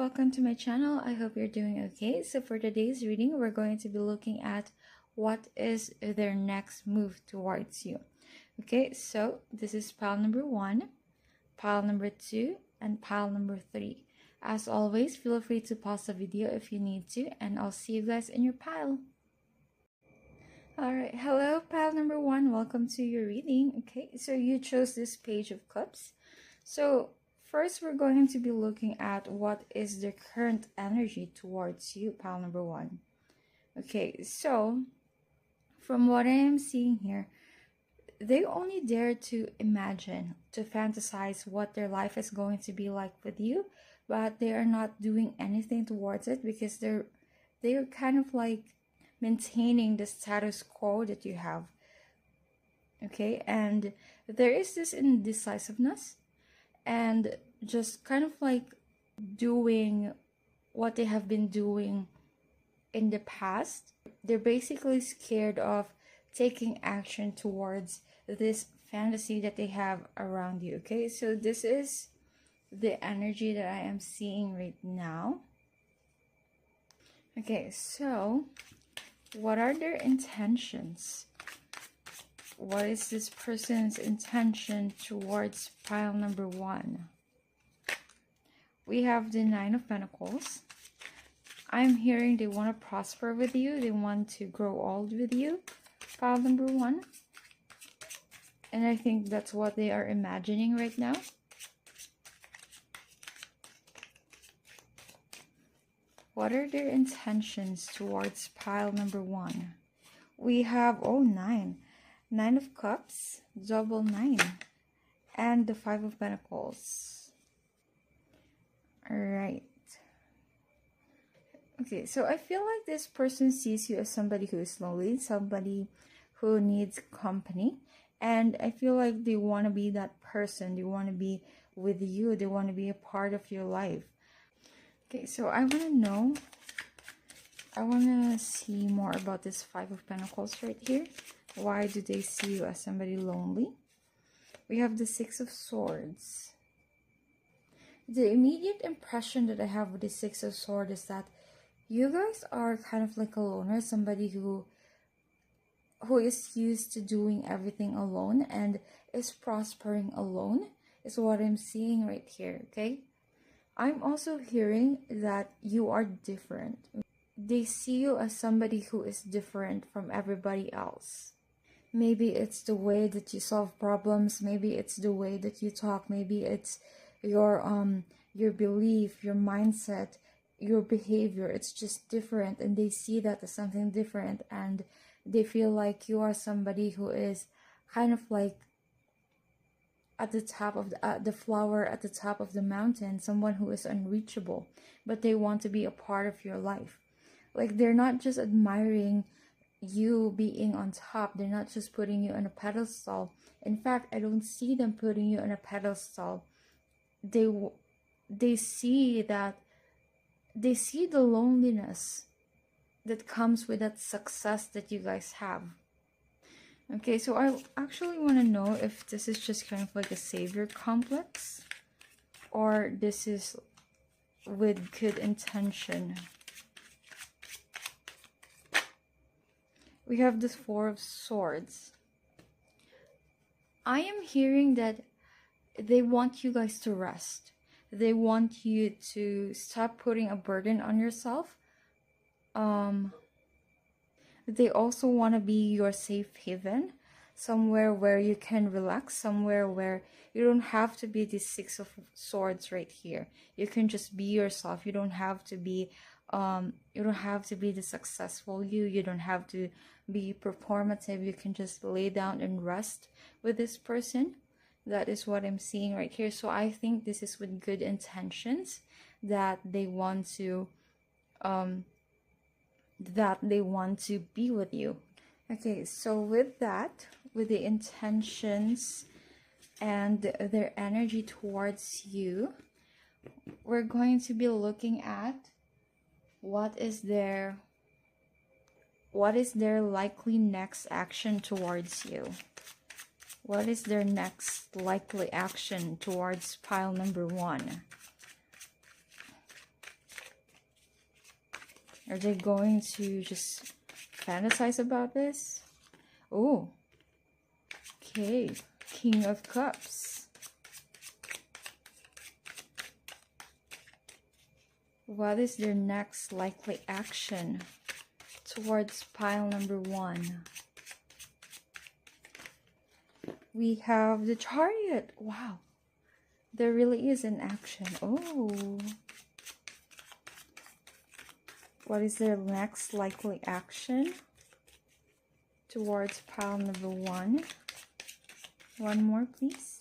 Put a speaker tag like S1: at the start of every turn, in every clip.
S1: welcome to my channel. I hope you're doing okay. So for today's reading, we're going to be looking at what is their next move towards you. Okay, so this is pile number 1, pile number 2, and pile number 3. As always, feel free to pause the video if you need to, and I'll see you guys in your pile. Alright, hello pile number 1, welcome to your reading. Okay, so you chose this Page of Cups. So first, we're going to be looking at what is the current energy towards you, pile number 1. Okay, so from what I am seeing here, they only dare to imagine, to fantasize what their life is going to be like with you, but they are not doing anything towards it because they're kind of like maintaining the status quo that you have. Okay, and there is this indecisiveness and just kind of like doing what they have been doing in the past. They're basically scared of taking action towards this fantasy that they have around you. Okay, so this is the energy that I am seeing right now. Okay, so what are their intentions? What is this person's intention towards pile number 1? We have the 9 of Pentacles. I'm hearing they want to prosper with you. They want to grow old with you, pile number 1. And I think that's what they are imagining right now. What are their intentions towards pile number 1? We have, 9. 9 of Cups, double 9, and the 5 of Pentacles. Alright. Okay, so I feel like this person sees you as somebody who is lonely, somebody who needs company, and I feel like they want to be that person. They want to be with you. They want to be a part of your life. Okay, so I want to know, I want to see more about this 5 of Pentacles right here. Why do they see you as somebody lonely? We have the 6 of Swords. The immediate impression that I have with the 6 of Swords is that you guys are kind of like a loner, somebody who is used to doing everything alone and is prospering alone, is what I'm seeing right here, okay? I'm also hearing that you are different. They see you as somebody who is different from everybody else. Maybe it's the way that you solve problems, maybe it's the way that you talk, maybe it's your belief, your mindset, your behavior. It's just different, and they see that as something different, and they feel like you are somebody who is kind of like at the top of the flower at the top of the mountain, someone who is unreachable, but they want to be a part of your life. Like, they're not just admiring you being on top, they're not just putting you on a pedestal. In fact, I don't see them putting you on a pedestal. They see that, they see the loneliness that comes with that success that you guys have. Okay, so I actually want to know if this is just kind of like a savior complex, or this is with good intention. We have this 4 of Swords. I am hearing that they want you guys to rest. They want you to stop putting a burden on yourself. They also want to be your safe haven, somewhere where you can relax, somewhere where you don't have to be the 6 of Swords right here. You can just be yourself. You don't have to be the successful you. You don't have to be performative. You can just lay down and rest with this person. That is what I'm seeing right here. So I think this is with good intentions, that they want to be with you. Okay, so with that, with the intentions and their energy towards you, we're going to be looking at what is their likely next action towards you. What is their next likely action towards pile number 1? Are they going to just fantasize about this? Oh, okay. King of Cups. What is their next likely action towards pile number 1? We have the Chariot. Wow. There really is an action. Oh. What is their next likely action towards pile number 1? One more, please.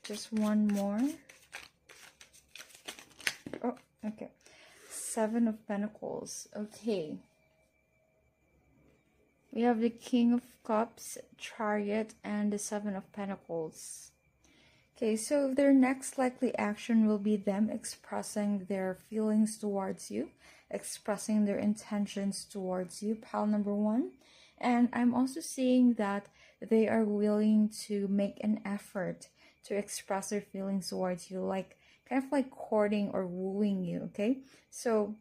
S1: Just one more. Oh, okay. 7 of Pentacles. Okay. We have the King of Cups, Chariot, and the 7 of Pentacles. Okay, so their next likely action will be them expressing their feelings towards you, expressing their intentions towards you, pile number 1. And I'm also seeing that they are willing to make an effort to express their feelings towards you, like kind of like courting or wooing you, okay? So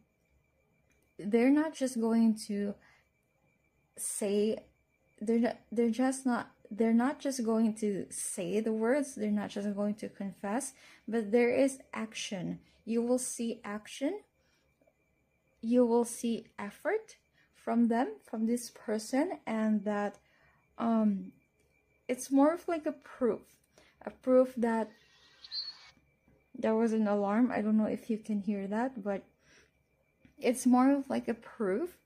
S1: they're not just going to say, they're not just going to say the words, they're not just going to confess, but there is action. You will see action, you will see effort from them, from this person, and that it's more of like a proof that there was an alarm. I don't know if you can hear that, but it's more of like a proof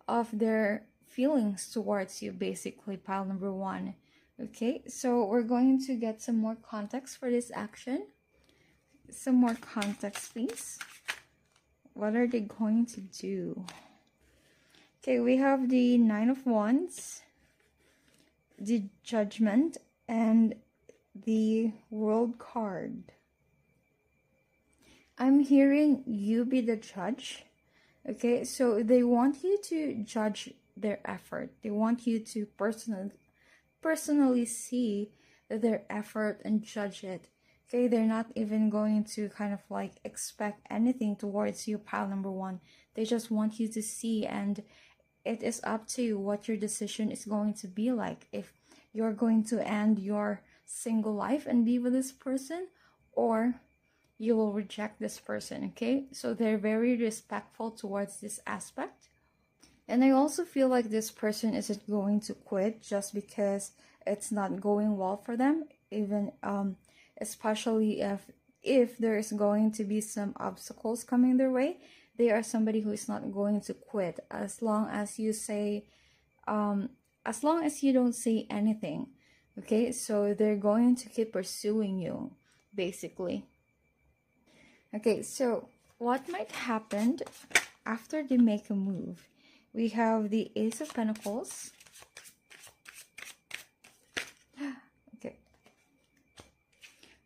S1: of their feelings towards you, basically, pile number 1. Okay, so we're going to get some more context for this action. Some more context, please. What are they going to do? Okay, we have the 9 of Wands, the Judgment, and the World card. I'm hearing you be the judge. Okay, so they want you to judge their effort. They want you to personally see their effort and judge it. Okay, they're not even going to kind of like expect anything towards you, pile number 1. They just want you to see, and it is up to you what your decision is going to be like. If you're going to end your single life and be with this person, or you will reject this person. Okay, so they're very respectful towards this aspect. And I also feel like this person isn't going to quit just because it's not going well for them, even especially if there is going to be some obstacles coming their way. They are somebody who is not going to quit as long as you say, as long as you don't say anything. Okay, so they're going to keep pursuing you, basically. Okay, so what might happen after they make a move? We have the Ace of Pentacles. Okay.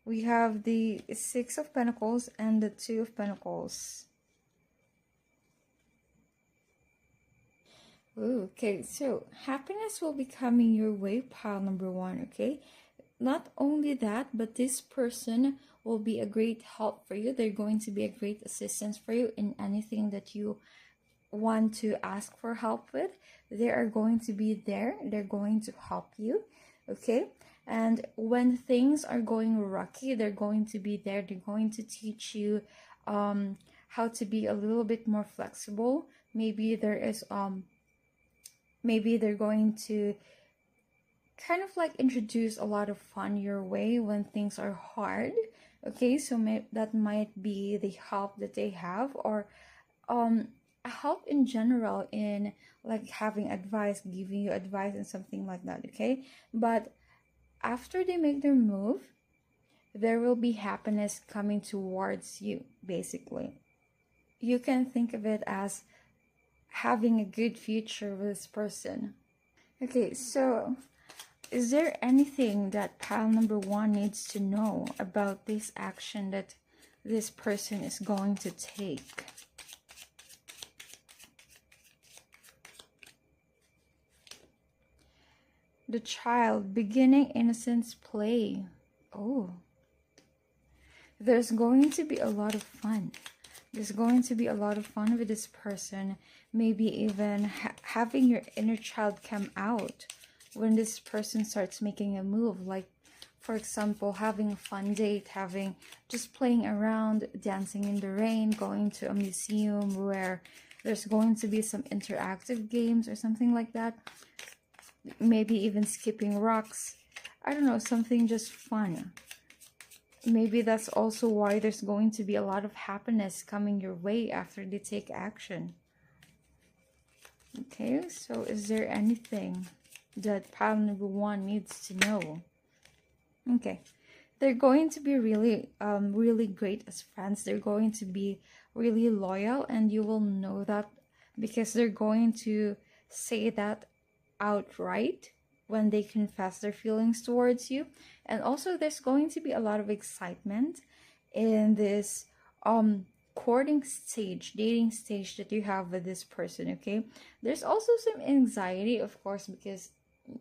S1: We have the 6 of Pentacles and the 2 of Pentacles. Ooh, okay, so happiness will be coming your way, pile number 1, okay? Not only that, but this person will be a great help for you. They're going to be a great assistance for you in anything that you want to ask for help with. They are going to be there. They're going to help you, okay? And when things are going rocky, they're going to be there. They're going to teach you how to be a little bit more flexible. Maybe there is maybe they're going to kind of like introduce a lot of fun your way when things are hard. Okay, so that might be the help that they have, or a help in general, in like having advice, giving you advice and something like that. Okay, but after they make their move, there will be happiness coming towards you, basically. You can think of it as having a good future with this person. Okay, so is there anything that pile number 1 needs to know about this action that this person is going to take? The Child, beginning innocence play. Oh, there's going to be a lot of fun. There's going to be a lot of fun with this person. Maybe even having your inner child come out when this person starts making a move. Like, for example, having a fun date, having just playing around, dancing in the rain, going to a museum where there's going to be some interactive games or something like that. Maybe even skipping rocks. I don't know, something just fun. Maybe that's also why there's going to be a lot of happiness coming your way after they take action. Okay, so is there anything that pile number 1 needs to know? Okay, they're going to be really great as friends. They're going to be really loyal, and you will know that because they're going to say that outright when they confess their feelings towards you. And also there's going to be a lot of excitement in this courting stage, dating stage that you have with this person. Okay, there's also some anxiety, of course, because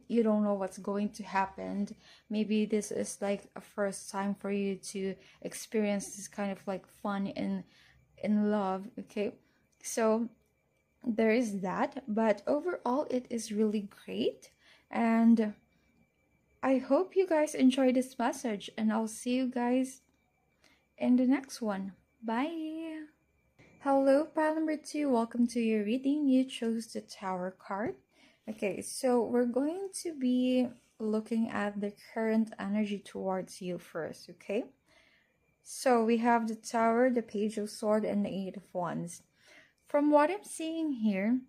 S1: you don't know what's going to happen. Maybe this is like a first time for you to experience this kind of like fun in love. Okay, so there is that, but overall it is really great. And I hope you guys enjoyed this message, and I'll see you guys in the next one. Bye. Hello, pile number 2. Welcome to your reading. You chose the Tower card. Okay, so we're going to be looking at the current energy towards you first, okay? So we have the Tower, the Page of Swords, and the Eight of Wands. From what I'm seeing here,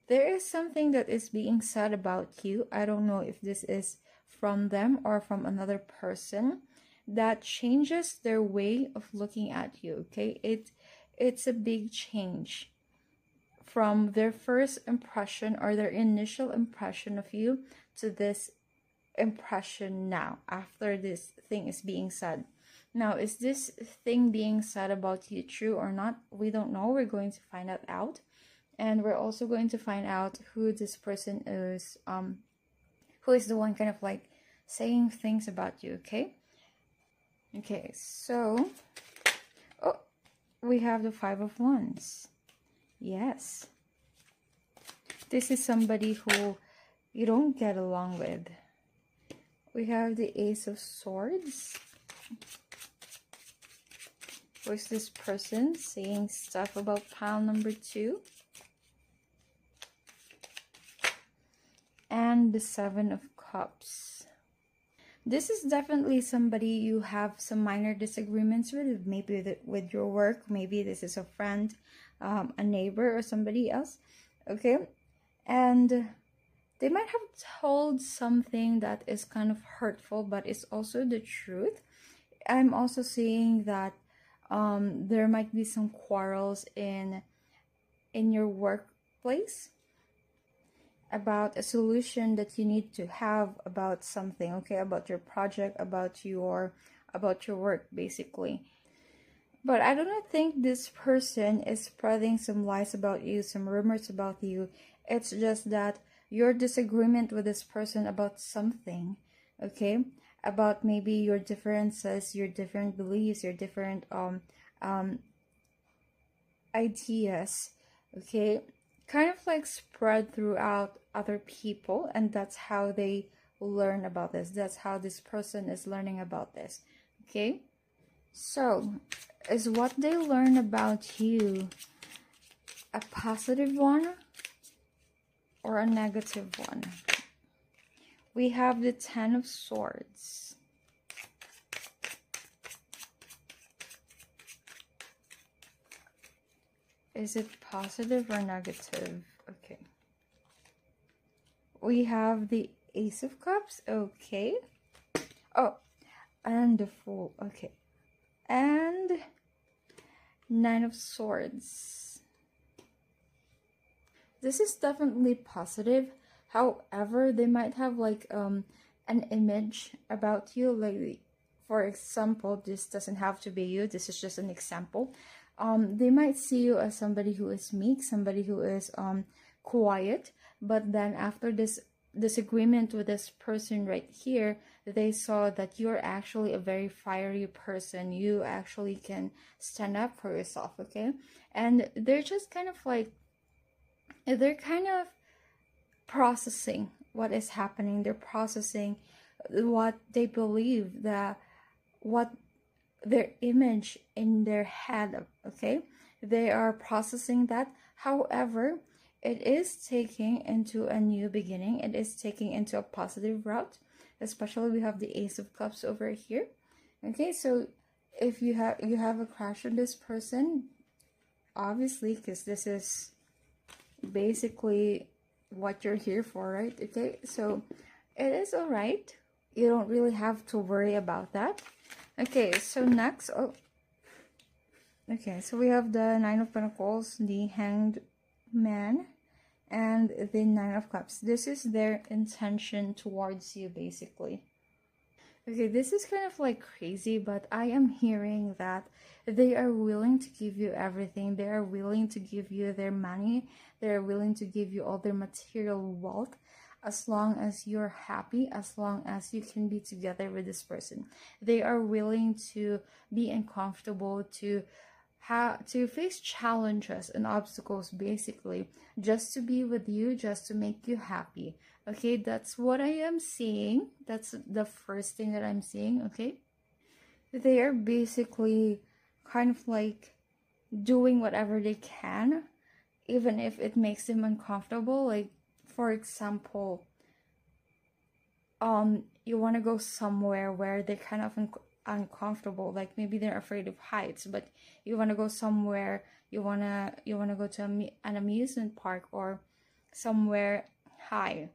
S1: there is something that is being said about you. I don't know if this is from them or from another person that changes their way of looking at you, okay? It's a big change from their first impression or their initial impression of you to this impression now after this thing is being said. Now, is this thing being said about you true or not? We don't know. We're going to find that out. And we're also going to find out who this person is, who is the one kind of like saying things about you, okay? Okay, so, oh, we have the Five of Wands. Yes. This is somebody who you don't get along with. We have the Ace of Swords. Who is this person saying stuff about pile number 2? And the Seven of Cups. This is definitely somebody you have some minor disagreements with, maybe with your work. Maybe this is a friend, a neighbor, or somebody else. Okay, and they might have told something that is kind of hurtful, but it's also the truth. I'm also seeing that there might be some quarrels in your workplace about a solution that you need to have about something, okay, about your project, about your work, basically. But I don't think this person is spreading some lies about you, some rumors about you. It's just that your disagreement with this person about something, okay, about maybe your differences, your different beliefs, your different ideas, okay, kind of like spread throughout other people, and that's how they learn about this. That's how this person is learning about this, okay? So, is what they learn about you a positive one or a negative one? We have the Ten of Swords. Is it positive or negative? Okay. We have the Ace of Cups. Okay. Oh, and the Fool. Okay. And Nine of Swords. This is definitely positive. However, they might have like an image about you. Like, for example, this doesn't have to be you. This is just an example. They might see you as somebody who is meek, somebody who is quiet, but then after this disagreement with this person right here, they saw that you're actually a very fiery person. You actually can stand up for yourself, okay? And they're just kind of like, they're kind of processing what is happening. They're processing what they believe, that what their image in their head, okay? They are processing that. However, it is taking into a new beginning. It is taking into a positive route. Especially we have the Ace of Cups over here. Okay, so if you have a crush on this person, obviously, because this is basically what you're here for, right? Okay, so it is all right. You don't really have to worry about that. Okay, so next, okay, so we have the Nine of Pentacles, the Hanged Man, and the Nine of Cups. This is their intention towards you, basically. Okay, this is kind of like crazy, but I am hearing that they are willing to give you everything. They are willing to give you their money. They are willing to give you all their material wealth, as long as you're happy, as long as you can be together with this person. They are willing to be uncomfortable, to face challenges and obstacles, basically, just to be with you, just to make you happy. Okay, that's what I am seeing. That's the first thing that I'm seeing. Okay, they are basically kind of like doing whatever they can, even if it makes them uncomfortable. Like, for example, you want to go somewhere where they're kind of uncomfortable, like maybe they're afraid of heights, but you want to go somewhere, you want to go to an amusement park or somewhere high,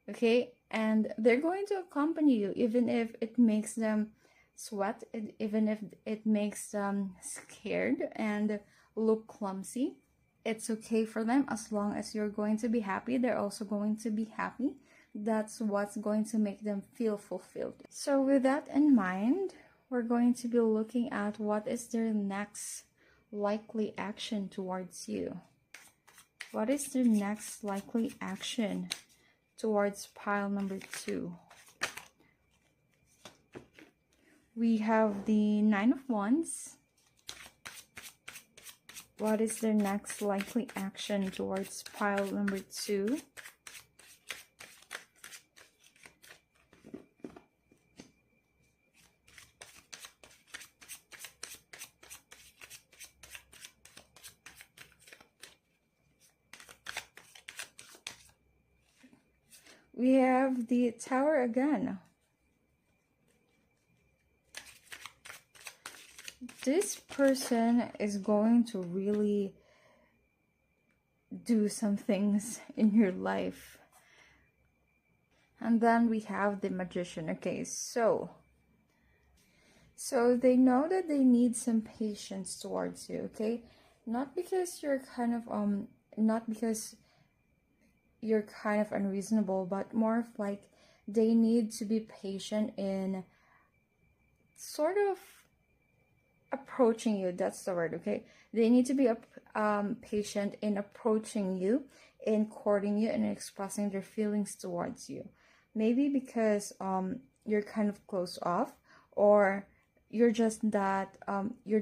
S1: okay? And they're going to accompany you, even if it makes them sweat, even if it makes them scared and look clumsy. It's okay for them, as long as you're going to be happy. They're also going to be happy. That's what's going to make them feel fulfilled. So with that in mind, we're going to be looking at what is their next likely action towards you. What is their next likely action towards pile number 2? We have the Nine of Wands. What is their next likely action towards pile number 2? We have the Tower again. This person is going to really do some things in your life. And then we have the Magician. Okay, so they know that they need some patience towards you, okay? Not because you're kind of not because you're kind of unreasonable, but more of like they need to be patient in sort of approaching you. That's the word, okay? They need to be patient in approaching you, in courting you, and expressing their feelings towards you. Maybe because you're kind of close off, or you're just that you're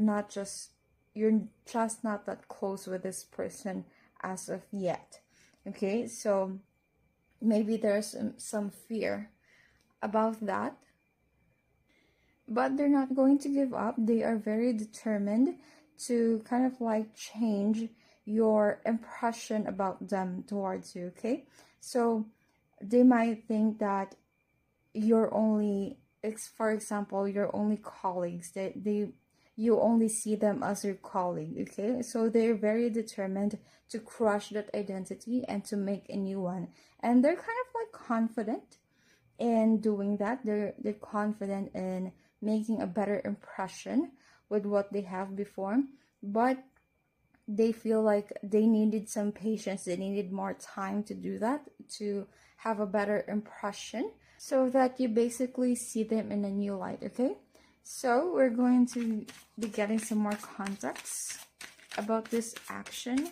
S1: just not that close with this person as of yet. Okay, so maybe there's some fear about that, but they're not going to give up. They are very determined to kind of like change your impression about them towards you, okay? So they might think that you're only, for example, you're only colleagues, that you only see them as your colleague, okay? So they're very determined to crush that identity and to make a new one. And they're kind of like confident in doing that. They're confident in making a better impression with what they have before, but they feel like they needed some patience. They needed more time to do that, to have a better impression, so that you basically see them in a new light, okay? So we're going to be getting some more context about this action.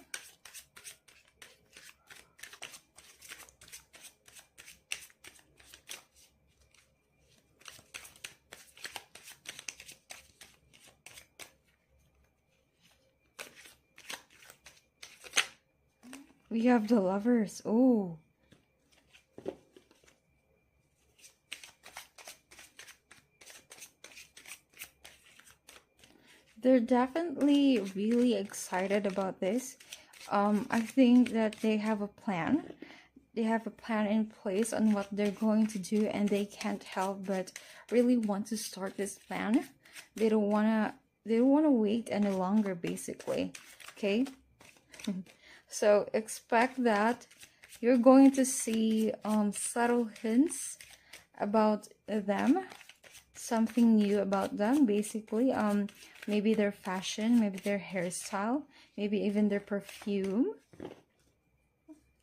S1: We have the Lovers. Oh. They're definitely really excited about this. I think that they have a plan. They have a plan in place on what they're going to do, and they can't help but really want to start this plan. They don't wanna wait any longer, basically. Okay? So expect that you're going to see subtle hints about them, something new about them, basically. Maybe their fashion, maybe their hairstyle, maybe even their perfume.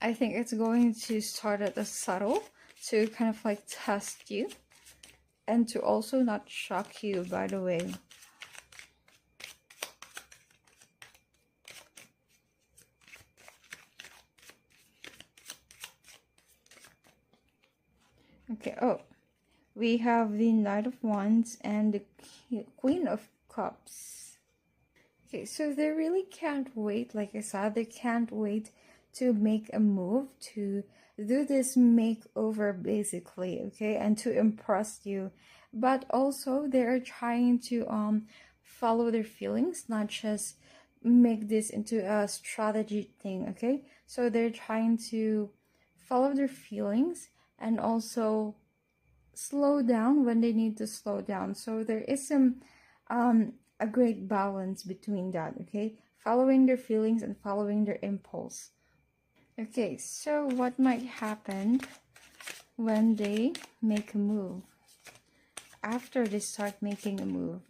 S1: I think it's going to start at a subtle to kind of like test you and to also not shock you, by the way. Okay, oh, we have the Knight of Wands and the Queen of Cups. Okay, so they really can't wait. Like I said, they can't wait to make a move, to do this makeover, basically, okay, and to impress you. But also they are trying to follow their feelings, not just make this into a strategy thing, okay? So they're trying to follow their feelings and also slow down when they need to slow down. So there is some a great balance between that, okay? Following their feelings and following their impulse. Okay, so what might happen when they make a move? After they start making a move,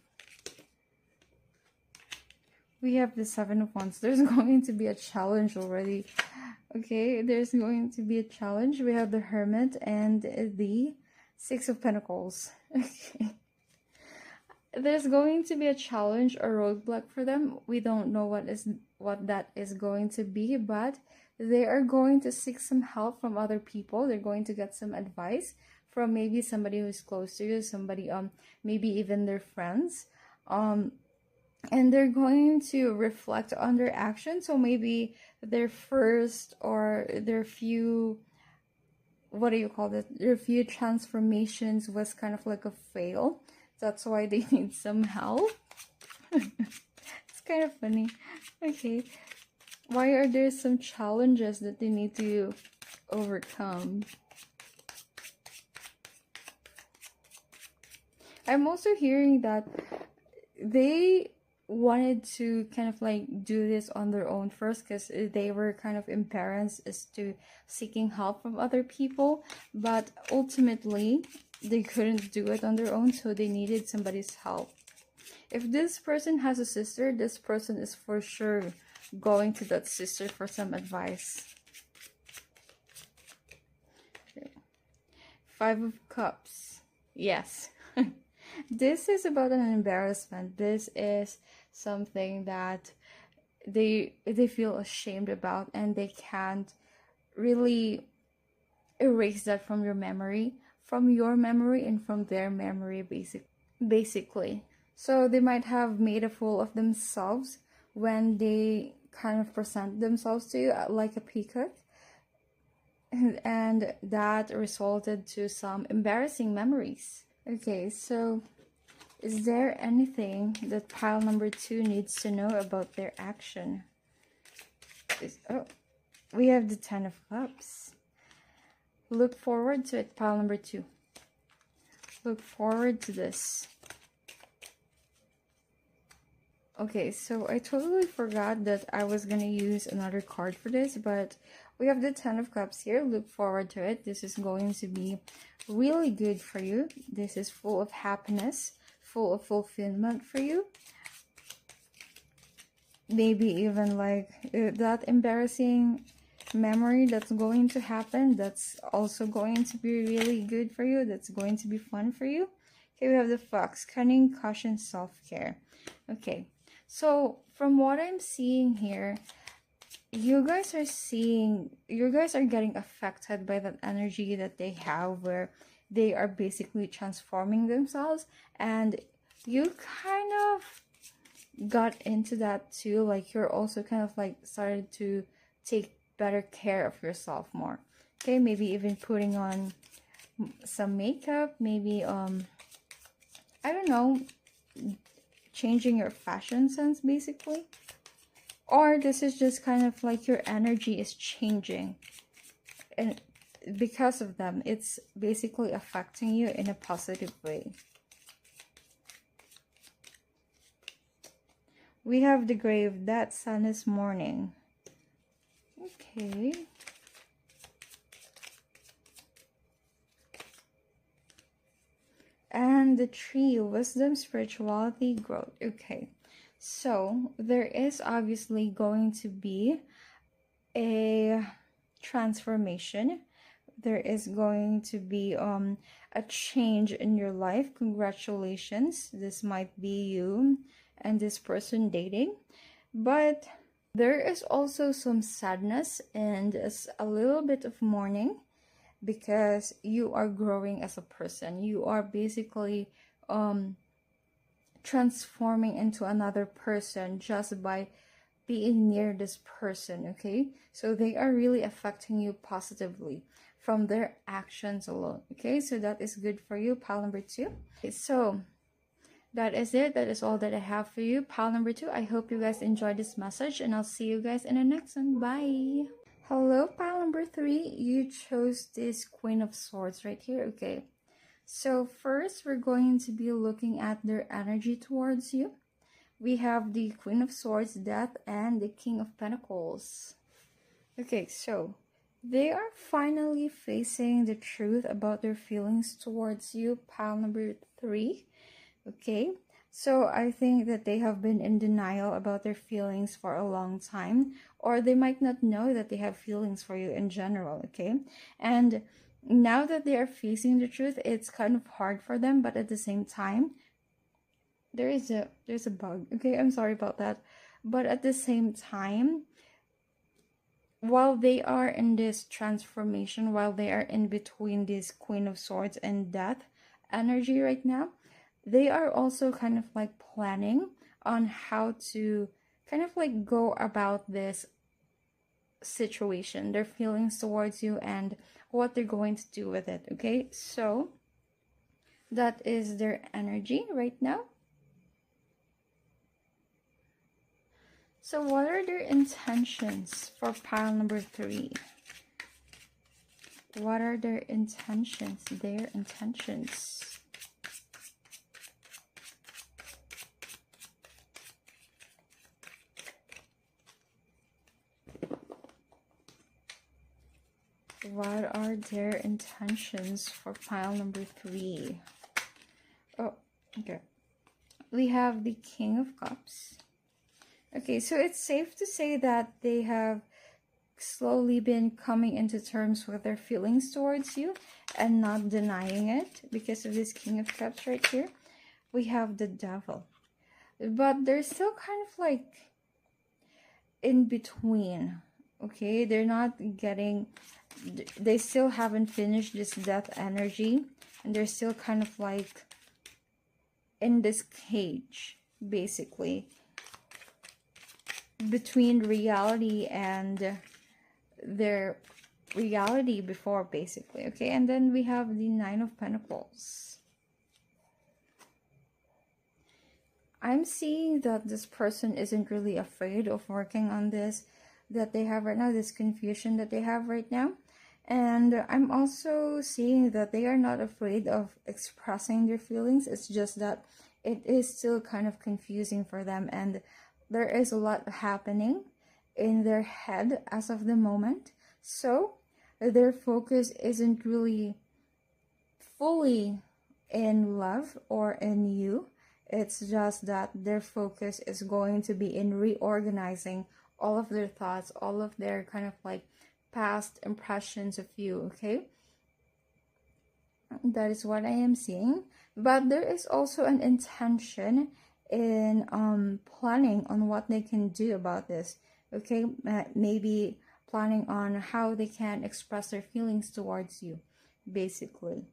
S1: we have the Seven of Wands. There's going to be a challenge already. Okay, there's going to be a challenge. We have the Hermit and the Six of Pentacles. Okay. There's going to be a challenge or roadblock for them. We don't know what that is going to be, but they are going to seek some help from other people. They're going to get some advice from maybe somebody who's close to you, somebody maybe even their friends. And they're going to reflect on their actions. So maybe their first or their few, what do you call it? Their few transformations was kind of like a fail. That's why they need some help. It's kind of funny. Okay. Why are there some challenges that they need to overcome? I'm also hearing that they wanted to kind of like do this on their own first because they were kind of embarrassed as to seeking help from other people, but ultimately they couldn't do it on their own, so they needed somebody's help. If this person has a sister, this person is for sure going to that sister for some advice. Okay. Five of Cups. Yes. This is about an embarrassment. This is something that they feel ashamed about, and they can't really erase that from your memory, and from their memory, basically. So they might have made a fool of themselves when they kind of present themselves to you like a peacock, and that resulted to some embarrassing memories. Okay, so is there anything that pile number 2 needs to know about their action? Oh, we have the Ten of Cups. Look forward to it, pile number 2. Look forward to this. Okay, so I totally forgot that I was gonna use another card for this, but we have the Ten of Cups here. Look forward to it. This is going to be really good for you. This is full of happiness, full of fulfillment for you. Maybe even like that embarrassing memory that's going to happen, that's also going to be really good for you. That's going to be fun for you. Okay, we have the Fox. Cunning, caution, self-care. Okay, so from what I'm seeing here, you guys are getting affected by that energy that they have, where they are basically transforming themselves, and you kind of got into that too. Like, you're also kind of like started to take better care of yourself more. Okay, maybe even putting on some makeup, maybe I don't know, changing your fashion sense basically. Or this is just kind of like your energy is changing, and because of them, it's basically affecting you in a positive way. We have the grave, that sun is morning. Okay. And the tree, wisdom, spirituality, growth. Okay. So there is obviously going to be a transformation. There is going to be a change in your life. Congratulations. This might be you and this person dating. But there is also some sadness and a little bit of mourning, because you are growing as a person. You are basically transforming into another person just by being near this person. Okay, so they are really affecting you positively from their actions alone. Okay, so that is good for you, pile number 2. Okay, so that is it. That is all that I have for you, pile number 2. I hope you guys enjoyed this message, and I'll see you guys in the next one. Bye. Hello, pile number 3. You chose this Queen of Swords right here. Okay, so first we're going to be looking at their energy towards you. We have the Queen of Swords, Death, and the King of Pentacles. Okay, so they are finally facing the truth about their feelings towards you, pile number 3. Okay, so I think that they have been in denial about their feelings for a long time, or they might not know that they have feelings for you in general. Okay, and now that they are facing the truth, it's kind of hard for them, but at the same time, there's a bug. Okay, I'm sorry about that, but at the same time, while they are in this transformation, while they are in between this Queen of Swords and Death energy right now, they are also kind of like planning on how to kind of like go about this situation, their feelings towards you, and what they're going to do with it. Okay, so that is their energy right now. So what are their intentions for pile number 3? What are their intentions? Their intentions. What are their intentions for pile number 3? Oh, okay. We have the King of Cups. Okay, so it's safe to say that they have slowly been coming into terms with their feelings towards you and not denying it because of this King of Cups right here. We have the Devil. But they're still kind of like in between. Okay, they're not getting... They still haven't finished this death energy, and they're still kind of like in this cage, basically, between reality and their reality before, basically. Okay, and then we have the Nine of Pentacles. I'm seeing that this person isn't really afraid of working on this that they have right now, this confusion that they have right now. And I'm also seeing that they are not afraid of expressing their feelings. It's just that it is still kind of confusing for them, and there is a lot happening in their head as of the moment. So their focus isn't really fully in love or in you. It's just that their focus is going to be in reorganizing all of their thoughts, all of their kind of like past impressions of you. Okay, that is what I am seeing. But there is also an intention in planning on what they can do about this. Okay, maybe planning on how they can express their feelings towards you, basically.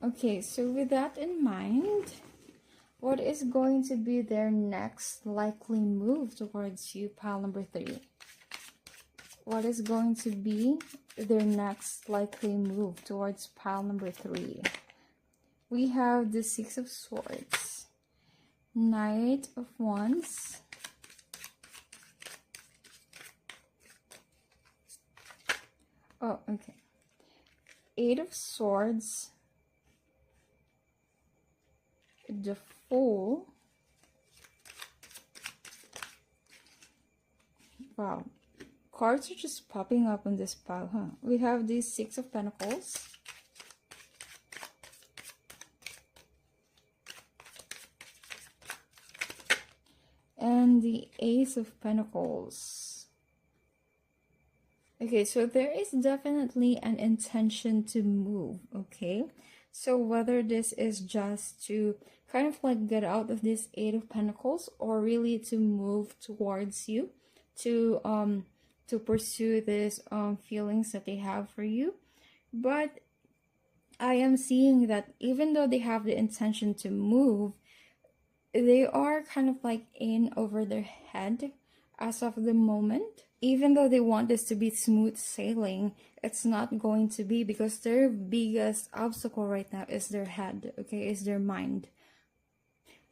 S1: Okay, so with that in mind, what is going to be their next likely move towards you, pile number 3? What is going to be their next likely move towards pile number 3? We have the Six of Swords, Knight of Wands, oh, okay, Eight of Swords, the Fool. Wow, cards are just popping up on this pile, huh? We have the Six of Pentacles, and the Ace of Pentacles. Okay, so there is definitely an intention to move, okay? So whether this is just to kind of like get out of this Eight of Pentacles, or really to move towards you, to pursue this feelings that they have for you. But I am seeing that even though they have the intention to move, they are kind of like in over their head as of the moment. Even though they want this to be smooth sailing, it's not going to be, because their biggest obstacle right now is their head, okay, is their mind.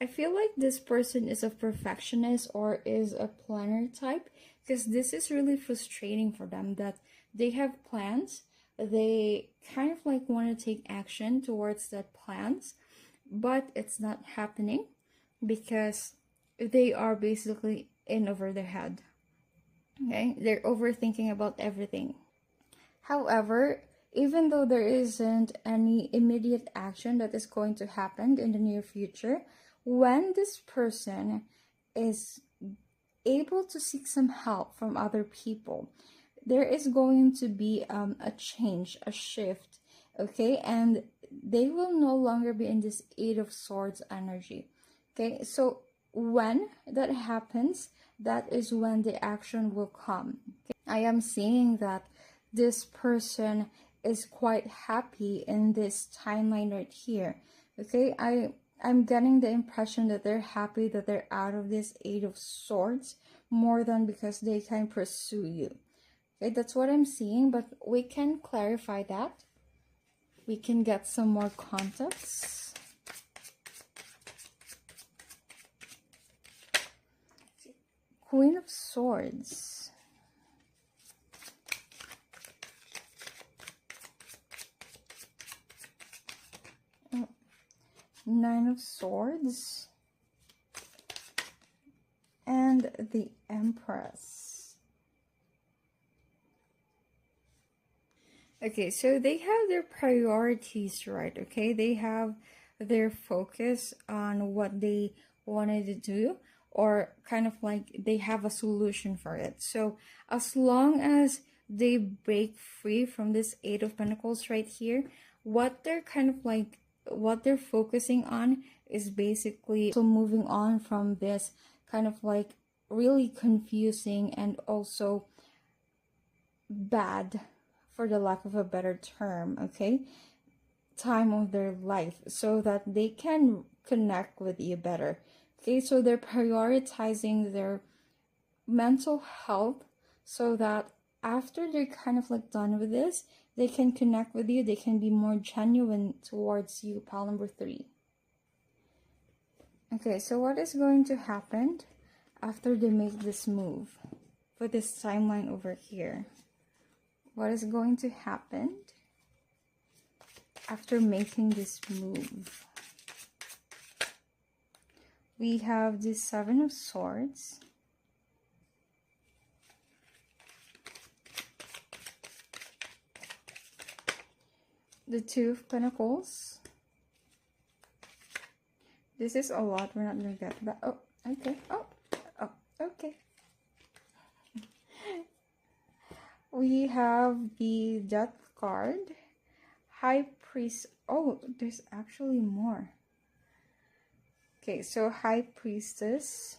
S1: I feel like this person is a perfectionist or is a planner type, because this is really frustrating for them that they have plans, they kind of like want to take action towards that plans, but it's not happening because they are basically in over their head. Okay, they're overthinking about everything. However, even though there isn't any immediate action that is going to happen in the near future, when this person is able to seek some help from other people, there is going to be a change, a shift, okay? And they will no longer be in this Eight of Swords energy, okay? So when that happens, that is when the action will come. Okay? I am seeing that this person is quite happy in this timeline right here, okay? I'm getting the impression that they're happy that they're out of this Eight of Swords, more than because they can pursue you. Okay, that's what I'm seeing, but we can clarify that. We can get some more context. Queen of Swords. Nine of Swords. And the Empress. Okay, so they have their priorities, right? Okay, they have their focus on what they wanted to do, or kind of like they have a solution for it. So as long as they break free from this Eight of Pentacles right here, what they're kind of like, what they're focusing on is basically so moving on from this kind of like really confusing and also bad, for the lack of a better term, okay, time of their life, so that they can connect with you better. Okay, so they're prioritizing their mental health so that after they're kind of like done with this, they can connect with you, they can be more genuine towards you, pile number 3. Okay, so what is going to happen after they make this move for this timeline over here? What is going to happen after making this move? We have the Seven of Swords, the Two of Pentacles. This is a lot, we're not gonna get that. Oh, okay. Oh, okay. We have the Death card, High Priest. Oh, there's actually more. Okay, so High Priestess,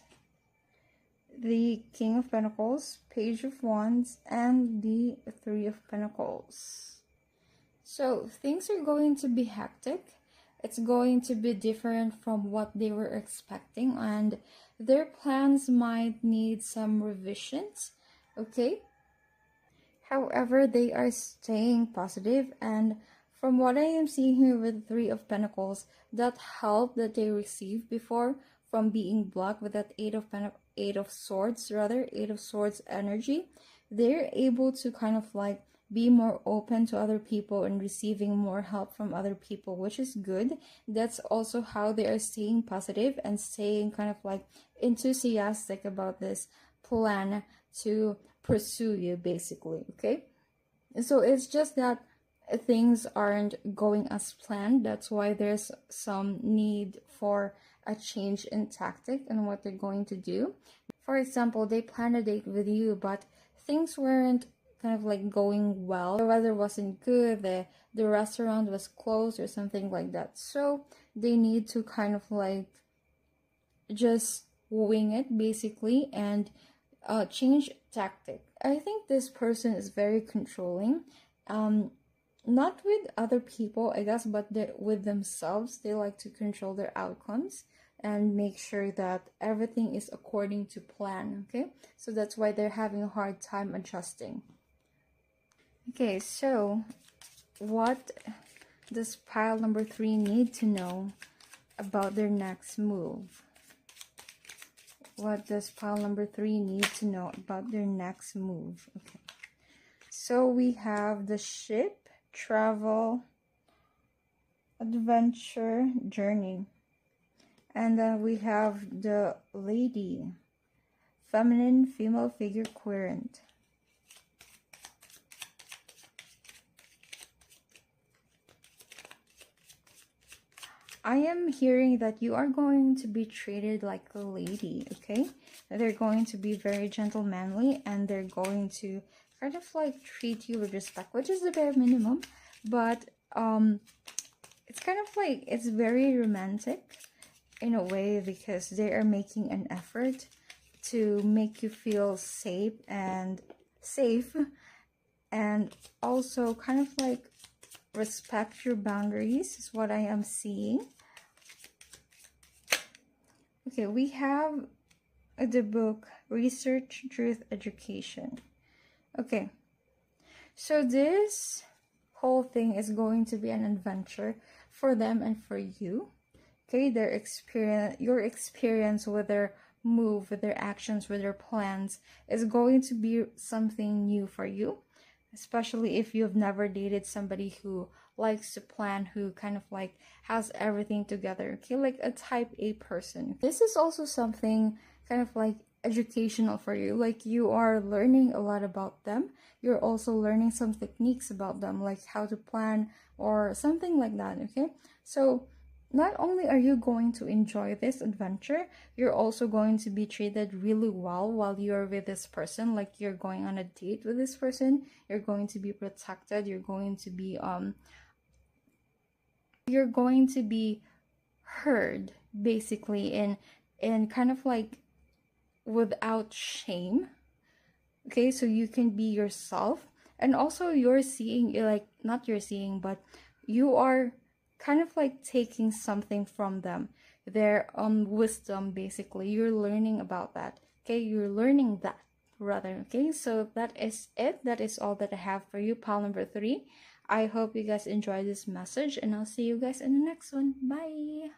S1: the King of Pentacles, Page of Wands, and the Three of Pentacles. So things are going to be hectic. It's going to be different from what they were expecting, and their plans might need some revisions, okay? However, they are staying positive, and from what I am seeing here with the Three of Pentacles, that help that they received before from being blocked with that Eight of Swords, rather, Eight of Swords energy, they're able to kind of like be more open to other people and receiving more help from other people, which is good. That's also how they are staying positive and staying kind of like enthusiastic about this plan to pursue you, basically. Okay, so it's just that things aren't going as planned. That's why there's some need for a change in tactic and what they're going to do. For example, they planned a date with you, but things weren't kind of like going well. The weather wasn't good, the restaurant was closed or something like that. So they need to kind of like just wing it, basically, and change tactic. I think this person is very controlling, not with other people, I guess, but with themselves. They like to control their outcomes and make sure that everything is according to plan. Okay, so that's why they're having a hard time adjusting. Okay, so what does pile number 3 need to know about their next move? What does pile number 3 need to know about their next move? Okay, so we have the ship, travel, adventure, journey. And then we have the lady, feminine, female figure, querent. I am hearing that you are going to be treated like a lady, okay? They're going to be very gentlemanly, and they're going to kind of like treat you with respect, which is the bare minimum, but it's kind of like, it's very romantic in a way, because they are making an effort to make you feel safe and also kind of like respect your boundaries, is what I am seeing. Okay, we have the book Research, Truth, Education. Okay, so this whole thing is going to be an adventure for them and for you. Okay, your experience with their move, with their actions, with their plans is going to be something new for you, especially if you've never dated somebody who likes to plan, who kind of like has everything together. Okay, like a type A person. This is also something kind of like educational for you, like you are learning a lot about them. You're also learning some techniques about them, like how to plan or something like that. Okay, so not only are you going to enjoy this adventure, you're also going to be treated really well while you're with this person. Like you're going on a date with this person, you're going to be protected, you're going to be heard, basically, in kind of like without shame. Okay, so you can be yourself, and also you're seeing, like, not you're seeing, but you are kind of like taking something from them, their wisdom, basically. You're learning about that. Okay, you're learning that, rather. Okay, so that is it. That is all that I have for you, pile number 3. I hope you guys enjoyed this message, and I'll see you guys in the next one. Bye.